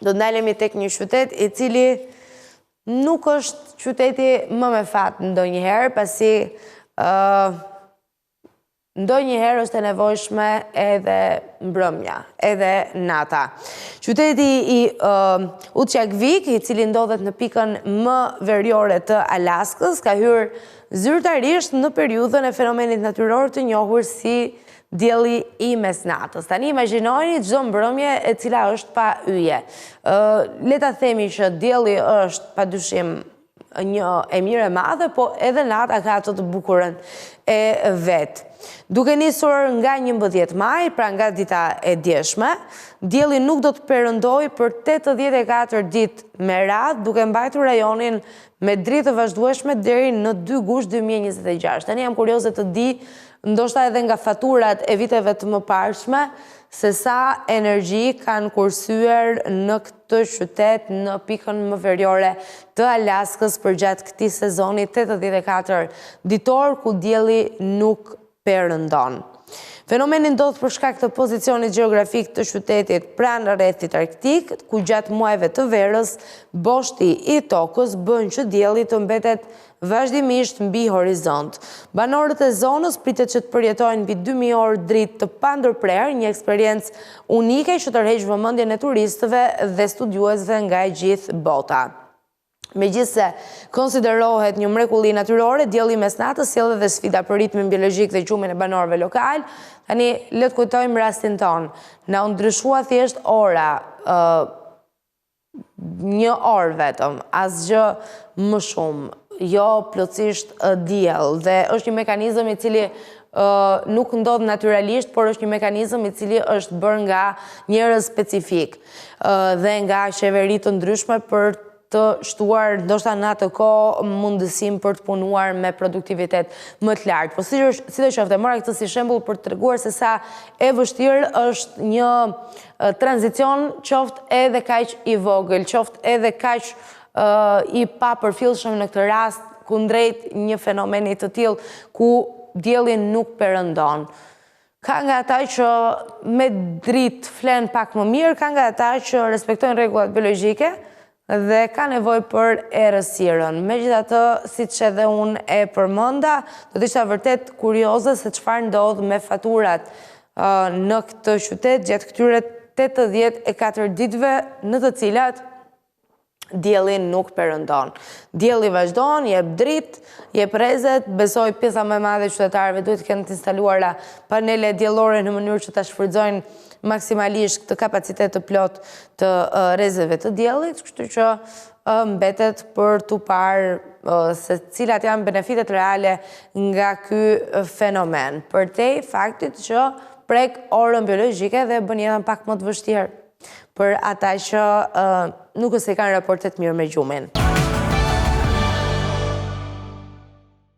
do të ndalemi tek një qytet I cili nuk është qyteti më me fat ndonjëherë, pasi ndonjëherë është e nevojshme edhe mbrëmja, edhe nata. Qyteti I Utqiagvik, I cili ndodhet në pikën më veriore të Alaskës, ka hyrë zyrtarisht në periudhën e fenomenit natyror të njohur si dielli I mesnatës. Tani imagjinojeni çdo mbrëmje e cila është pa yje. Le ta themi që dielli është padyshim një e mirë e madhe, po edhe nata ka ato të bukurën e vet. Duke nisur nga 11 maj, pra nga dita e djeshme, dielli nuk do të perëndojë për 84 ditë me radhë, duke mbajtur rajonin me dritë të vazhdueshme deri në 2 gusht 2026. Tani jam kurioze të di, ndoshta edhe nga faturat e viteve të mëparshme, se sa energji kanë kursyer në këtë qytet në pikën më veriore të Alaskës përgjatë këtij sezoni 84 ditor, ku dielli nuk perëndon. Fenomeni ndodh për shkak të pozicionit gjeografik të qytetit pranë rrethit arktik, ku gjatë muajve të verës, boshti I tokës bën që dielli të mbetet vazhdimisht mbi horizont. Banorët e zonës pritet që të përjetojnë mbi 2000 orë dritë të pandërprerë, një eksperiencë unike që tërheq vëmendjen e turistëve dhe studiuesve nga e gjithë bota. Megjithse konsiderohet një mrekulli natyrore, dielli mesnatës sjell edhe sfida për ritmin biologjik dhe gjumin e banorëve lokal. Tani le të kujtojmë rastin ton. Na u ndryshua thjesht ora, 1 orë vetëm, asgjë më shumë, jo plotësisht diell, dhe është një mekanizëm I cili nuk ndodh natyralisht, por është një mekanizëm I cili është bërë nga njerëz specifik dhe nga qeveri të ndryshme për të shtuar ndoshta në atë kohë mundësim për të punuar me produktivitet më të lartë. Po sidoqoftë, mora këtë si shembull për të treguar se sa e vështirë është një tranzicion, qoftë edhe kaq I vogël, qoftë edhe kaq I papërfillshëm në këtë rast, kundrejt një fenomeni të tillë ku dielli nuk perëndon. Ka nga ata që me dritë flen pak më mirë, ka nga ata që respektojnë rregullat biologjike dhe ka nevojë për errësirën. Megjithatë, siç edhe unë e përmenda, do të isha vërtet kurioze se çfarë ndodh me faturat në këtë qytet gjatë këtyre 84 ditëve në të cilat dielli nuk perëndon. Dielli vazhdon, jep dritë, jep rrezet, besoj pjesa më e madhe e qytetarëve duhet të kenë të instaluara panele diellore në mënyrë që ta shfrytëzojnë maksimalisht këtë kapacitet të plot të rrezeve të diellit, kështu që mbetet për tu parë se cilat janë benefitet reale nga ky fenomen, përtej faktit që prek orën biologjike dhe bën jetën pak më të vështirë për ata që nuk e kanë raportet mirë me gjumin.